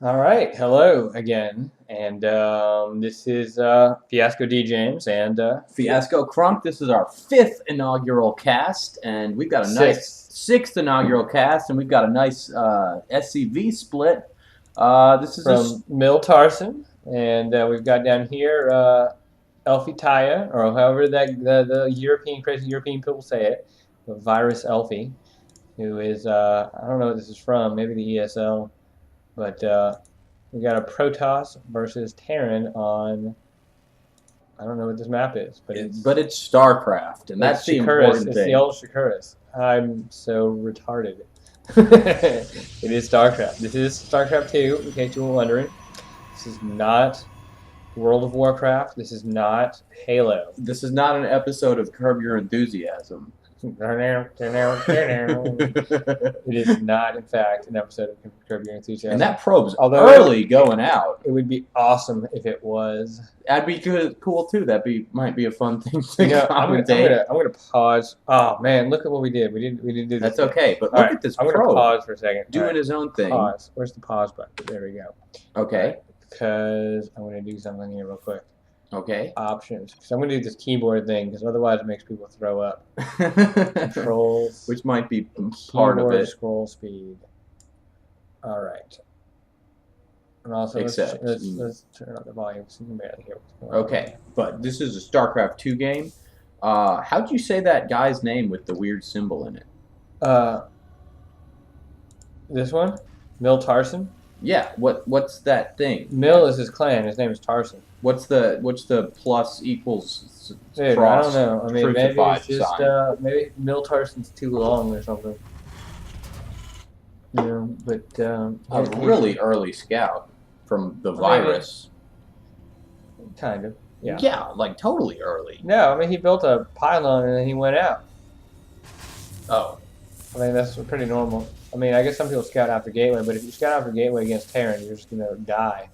All right, hello again, and this is Fiasco D James and Fiasco Crunk. This is our fifth inaugural cast, and we've got a nice six sixth inaugural cast, and we've got a nice SCV split. This is from Mill.Tarson, and we've got down here Elfi Taya, or however that the European crazy European people say it, Virus.Elfi, who is I don't know what this is from, maybe the ESL, but we got a Protoss versus Terran on. I don't know what this map is, but it's StarCraft, and that's the important It's thing. the old Shakuras. I'm so retarded. It is StarCraft. This is StarCraft 2, in case you were wondering. This is not World of Warcraft. This is not Halo. This is not an episode of Curb Your Enthusiasm. It is not, in fact, an episode of Curb Your Enthusiasm. And that probe's Although early going out. It would be awesome if it was. That'd be cool too. Might be a fun thing to commentate. I'm gonna pause. Oh man, look at what we did. We didn't do this. That's okay, but look at this I'm probe. gonna pause for a second. Doing his own thing. Pause. Where's the pause button? There we go. Okay. Because I'm gonna do something here real quick. Okay. Options. Because I'm gonna do this keyboard thing, because otherwise it makes people throw up. Controls. Which might be part of it. Scroll speed. All right. And also, let's turn up the volume so you can barely hear what's going on. Okay, but this is a StarCraft 2 game. How'd you say that guy's name with the weird symbol in it? This one? Mill.Tarson? Yeah, what's that thing? Mill is his clan. His name is Tarson. What's the plus equals Dude, cross? I don't know. I mean, maybe it's just sign? maybe Mill.Tarson's too long or something. You know, but a really early scout from the virus. Kind of. Yeah. Yeah, like totally early. No, I mean he built a pylon and then he went out. Oh. I mean that's pretty normal. I mean I guess some people scout out the gateway, but if you scout out the gateway against Terran, you're just gonna die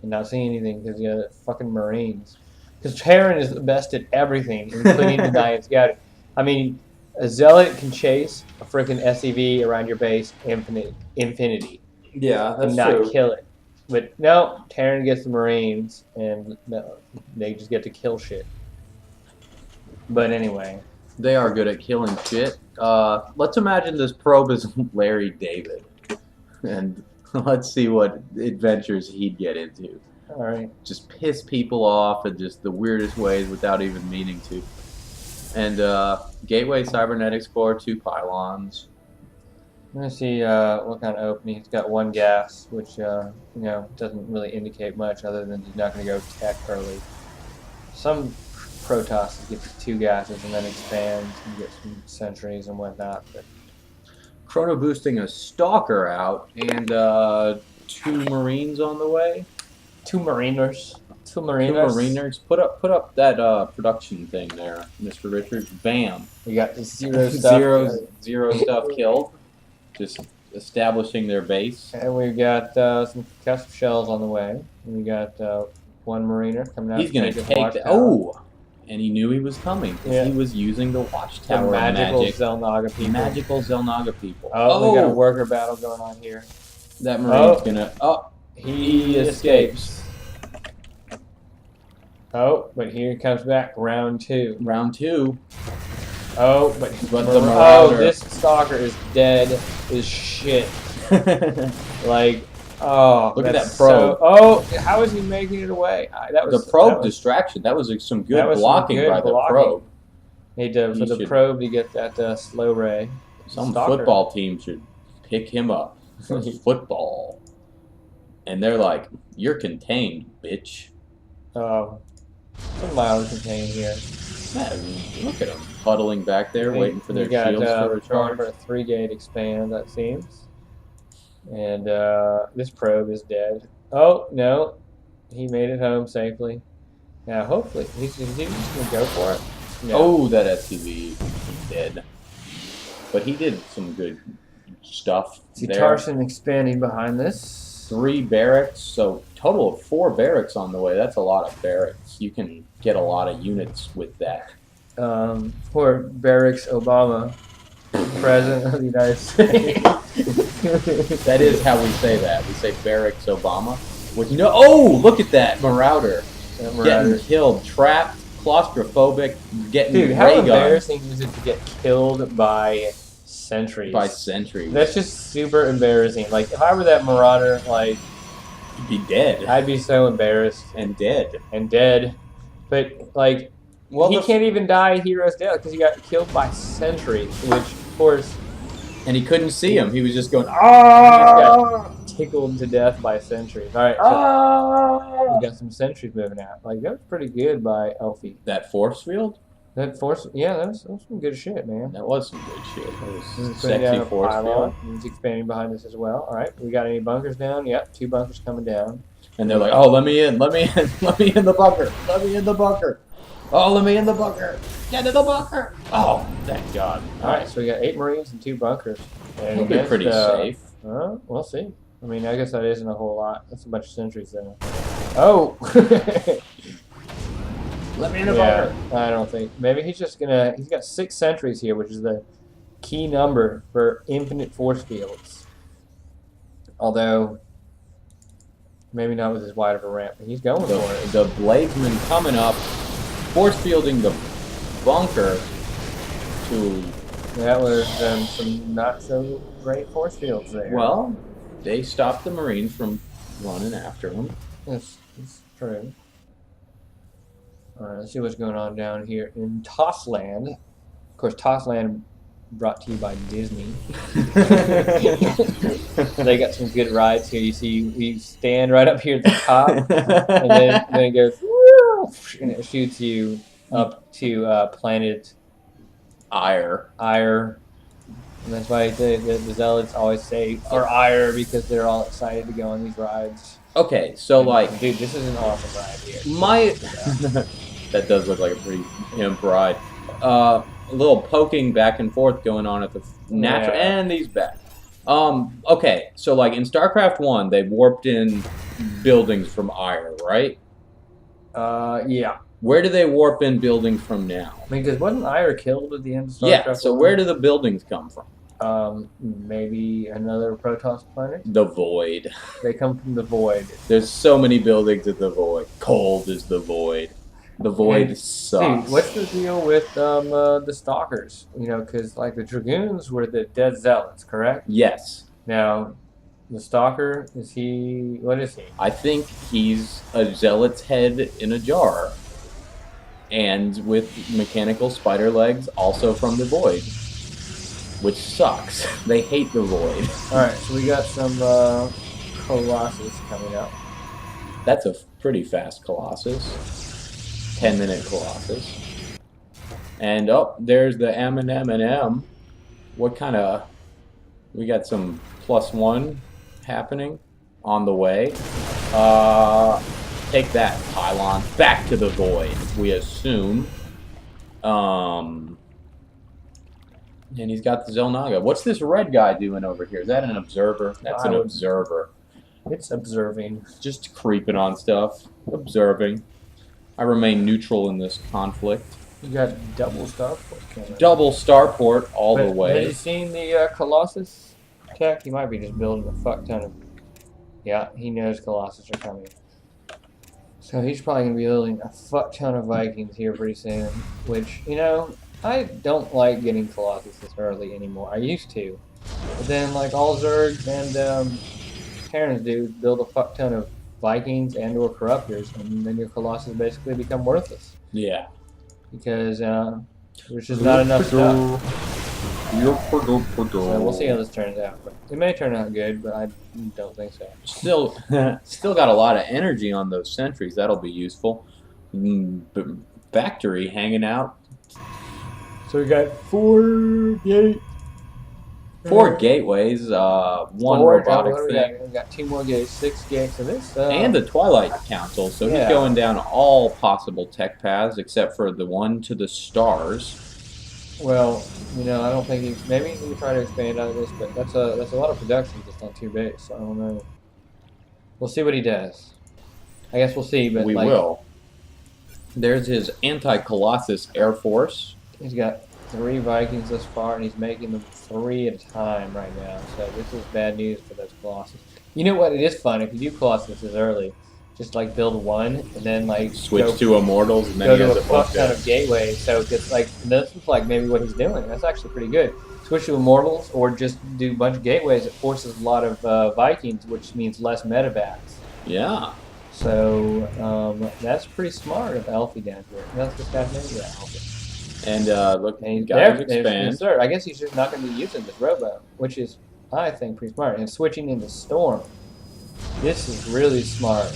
and not see anything because you got fucking Marines. Because Terran is the best at everything, including denying scouting. I mean, a Zealot can chase a freaking SCV around your base infinity. Yeah, that's and not true. Kill it. But no, Terran gets the Marines, and they just get to kill shit. But anyway. They are good at killing shit. Let's imagine this probe is Larry David. And let's see what adventures he'd get into. All right. Just piss people off in just the weirdest ways without even meaning to. And Gateway Cybernetics Core, 2 pylons. I'm gonna see what kind of opening. He's got 1 gas, which doesn't really indicate much other than he's not gonna go tech early. Some Protoss gets 2 gases and then expands and gets some sentries and whatnot. But Chrono boosting a Stalker out and 2 Marines on the way. 2 Mariners. 2 Mariners. 2 Mariners. Put up that production thing there, Mr. Richards. Bam. We got 0 stuff. zero stuff killed. Just establishing their base. And we've got some custom shells on the way. And we got 1 Mariner coming out. He's going to take the... Oh! And he knew he was coming because he was using the watchtower the magical magic. Xel'naga people. Magical Xel'naga people. Oh, we got a worker battle going on here. That Marine's gonna... Oh! He escapes. Oh, but here he comes back. Round 2. Round 2. Oh, but the Marauder. This Stalker is dead as shit. Like, oh, look at that probe. How is he making it away? The probe distraction. That was some good blocking by the probe. Need to for the probe to get that slow ray. Some football team should pick him up. Football. And they're like, "You're contained, bitch." Some miles contained here. Yeah, look at them huddling back there, waiting for their shields to recharge. For a 3-gate expand, that seems. And this probe is dead. Oh no, he made it home safely. Now hopefully he's just gonna go for it. No. Oh, that SCV is dead. But he did some good stuff. See Tarson expanding behind this. 3 barracks, so total of 4 barracks on the way. That's a lot of barracks. You can get a lot of units with that. Poor Barracks Obama, President of the United States. That is how we say that. We say Barracks Obama. Which, oh, look at that Marauder. Getting killed, trapped, claustrophobic, getting Dude, how ray gunned. embarrassing is it to get killed by sentries? By sentries. That's just super embarrassing. Like, if I were that Marauder, like... You'd be dead. I'd be so embarrassed. And dead. And dead. But, like, well, he can't even die a hero's death because he got killed by sentries, which, of course... And he couldn't see him. He was just going, He just got tickled to death by sentries. All right, so we got some sentries moving out. Like, that was pretty good by Elfi. That force field? That force, yeah, that was some good shit, man. That was some good shit. That was sexy force field. He's expanding behind us as well. All right, we got any bunkers down? Yep, 2 bunkers coming down. And they're like, oh, let me in, let me in, let me in the bunker, let me in the bunker. Oh, let me in the bunker. Get in the bunker. Oh, thank God. All right, so we got 8 Marines and 2 bunkers. It'll be pretty safe. We'll see. I mean, I guess that isn't a whole lot. That's a bunch of sentries there. Oh! Let me in the bunker. I don't think. Maybe he's just gonna... He's got 6 sentries here, which is the key number for infinite force fields. Although... Maybe not with as wide of a ramp, but he's going for it. The Bladesman coming up, force fielding the bunker to... That was some not so great force fields there. Well, they stopped the Marines from running after him. That's true. Alright, let's see what's going on down here in Tossland. Of course, Tossland brought to you by Disney. They got some good rides here. You see, we stand right up here at the top, and then it goes, and it shoots you up to planet Ire. And that's why the Zealots always say for Ire, because they're all excited to go on these rides. Okay, so like... Dude, this is an awesome ride here. That does look like a pretty imp ride. A little poking back and forth going on at the natural... Yeah. And these back. Okay, so like in StarCraft 1, they warped in buildings from Ire, right? Yeah. Where do they warp in buildings from now? I mean, because wasn't Ire killed at the end of StarCraft? Yeah, so where do the buildings come from? Maybe another Protoss planet? The Void. They come from the Void. There's so many buildings at the Void. Cold is the Void. The Void sucks. Dude, what's the deal with the Stalkers? You know, because like the Dragoons were the dead Zealots, correct? Yes. Now, the Stalker, is he... What is he? I think he's a Zealot's head in a jar. And with mechanical spider legs, also from the Void. Which sucks. They hate the Void. Alright, so we got some Colossus coming up. That's a pretty fast Colossus. 10-minute Colossus. And there's the M&M. What kind of... We got some +1 happening on the way. Take that, pylon. Back to the Void, we assume. And he's got the Xel'naga. What's this red guy doing over here? Is that an observer? That's an observer. It's observing. Just creeping on stuff. Observing. I remain neutral in this conflict. You got double starport. Double starport all the way. Have you seen the Colossus tech? He might be just building a fuck ton of... Yeah, he knows Colossus are coming. So he's probably going to be building a fuck ton of Vikings here pretty soon. Which, you know, I don't like getting Colossus this early anymore. I used to. But then, like, all Zergs and Terrans do build a fuck ton of Vikings and or Corruptors, and then your Colossus basically become worthless. Yeah. Because there's just not enough stuff. So we'll see how this turns out. But it may turn out good, but I don't think so. Still got a lot of energy on those sentries. That'll be useful. Factory hanging out. So we got 4 gates. 4 gateways, 1 robotic thing. We got 2 more gates, 6 gates, and this. And the Twilight Council, so he's going down all possible tech paths except for the one to the stars. Well, you know, I don't think he's... Maybe he can try to expand out of this, but that's a lot of production just on 2 bases, so I don't know. We'll see what he does. I guess we'll see, but we will. There's his anti-Colossus Air Force. He's got 3 Vikings thus far, and he's making them 3 at a time right now. So this is bad news for those Colossus. You know what? It is fun if you do Colossuses early. Just like build one and then like Switch to Immortals, and then go he to has a a bunch fuck ton of. of gateways. So it's like this is like maybe what he's doing. That's actually pretty good. Switch to Immortals or just do a bunch of gateways. It forces a lot of Vikings, which means less medevacs. Yeah. So that's pretty smart of Elfi down here. That's this guy's name? Yeah, Elfi. And look, And he's guys there. expand. Third. I guess he's just not going to be using this robo, which is, I think, pretty smart. And switching into Storm. This is really smart.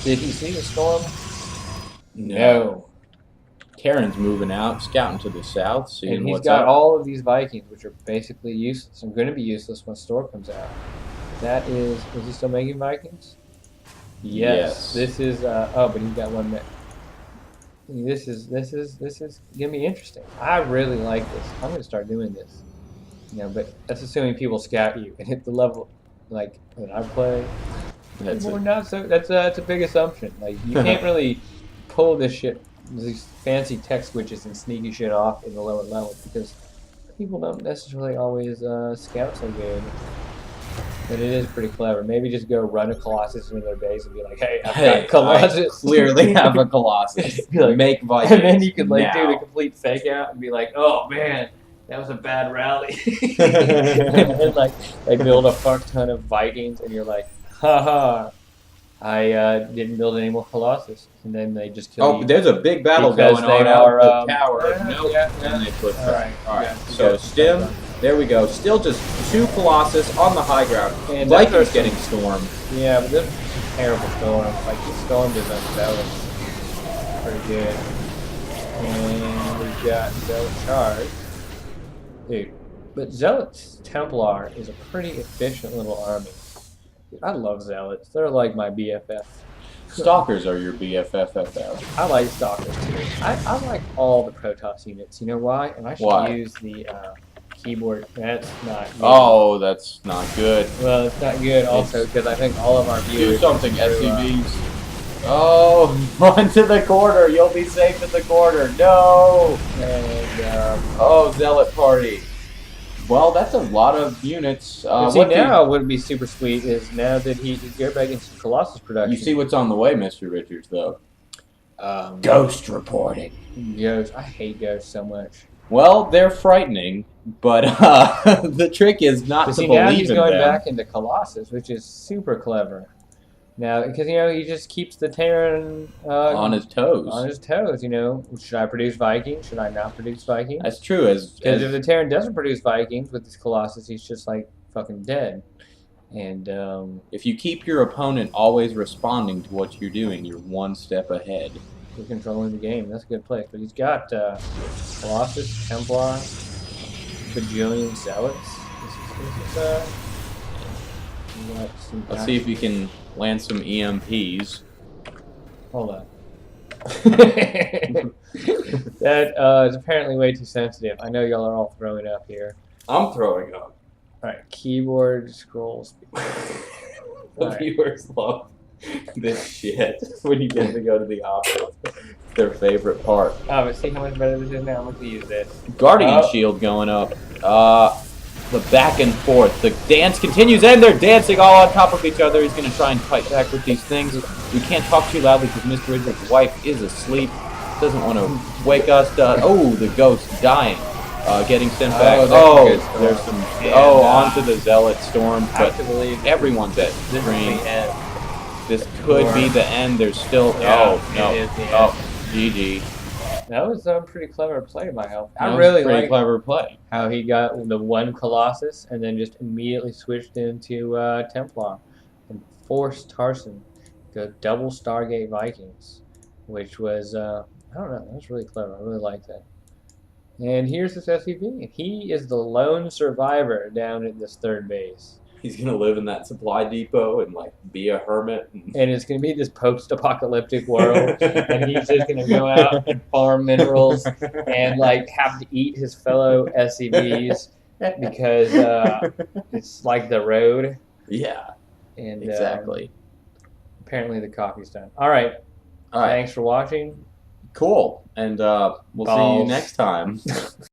Did he see the Storm? No. Terran's moving out, scouting to the south, seeing And he's what's got up. all of these Vikings, which are basically useless. And going to be useless when Storm comes out. That is he still making Vikings? Yes. This is, but he's got one that. This is gonna be interesting. I really like this. I'm gonna start doing this. But that's assuming people scout you and hit the level like that I play. We're not so. That's a big assumption. Like you can't really pull this shit, these fancy tech switches and sneaky shit off in the lower levels because people don't necessarily always scout so good. But it is pretty clever. Maybe just go run a Colossus into their base and be like, "Hey, I've got Colossus." I clearly have a Colossus. Like, make Vikings. And then you could like now. do the complete fake out and be like, "Oh man, that was a bad rally." And then like they build a fuck ton of Vikings, and you're like, "Haha, I didn't build any more Colossus." And then they just kill you. Oh, there's a big battle going on out the tower. And they put All right. So stim. There we go. Still just 2 Colossus on the high ground. And Vikings getting stormed. Yeah, but this is terrible storm. Like he stormed his own Zealot. Pretty good. And we've got Zealot Charge. Dude. But Zealot's Templar is a pretty efficient little army. Dude, I love Zealots. They're like my BFF. Stalkers are your BFFFF. I like Stalkers too. I like all the Protoss units. You know why? And I should use the keyboard. That's not good. Oh, that's not good. Well, it's not good also because I think all of our viewers... Do something, SCVs. Oh, run to the corner. You'll be safe in the corner. No! And, oh, Zealot Party. Well, that's a lot of units. See, now what would be super sweet is now that he's go back into Colossus production. You see what's on the way, Mr. Richards, though. Ghost reporting. Ghost. I hate ghosts so much. Well, they're frightening, but the trick is not to believe in them. Now he's going back into Colossus, which is super clever. Now, because, he just keeps the Terran... on his toes. On his toes, Should I produce Vikings? Should I not produce Vikings? That's true. Because if the Terran doesn't produce Vikings with this Colossus, he's just, like, fucking dead. And, if you keep your opponent always responding to what you're doing, you're one step ahead. You're controlling the game. That's a good place. But he's got Colossus, Templar, bajillion Zealots. Let's see if you can land some EMPs. Hold on. That is apparently way too sensitive. I know y'all are all throwing up here. I'm throwing up. Alright, keyboard scrolls. The viewers love this shit when you get to go to the office. It's their favorite part. Oh, but see how much better this is now? I'm going to use this. Guardian Shield going up. The back and forth. The dance continues, and they're dancing all on top of each other. He's going to try and fight back with these things. We can't talk too loudly because Mr. Richard's wife is asleep. Doesn't want to wake us. Oh, the ghost dying. Getting sent back. There's some... onto the Zealot Storm. But everyone's at green. This could be the end. There's still... GG. That was a pretty clever play by Elf. I really like clever play. How he got the one Colossus and then just immediately switched into Templar and forced Tarson to double Stargate Vikings, which was I don't know, that was really clever. I really like that. And here's this SCV. He is the lone survivor down at this third base. He's going to live in that supply depot and, like, be a hermit. And it's going to be this post-apocalyptic world. And he's just going to go out and farm minerals and, like, have to eat his fellow SCVs because it's like the road. Yeah, and exactly. Apparently the coffee's done. All right. Thanks for watching. Cool. And we'll see you next time.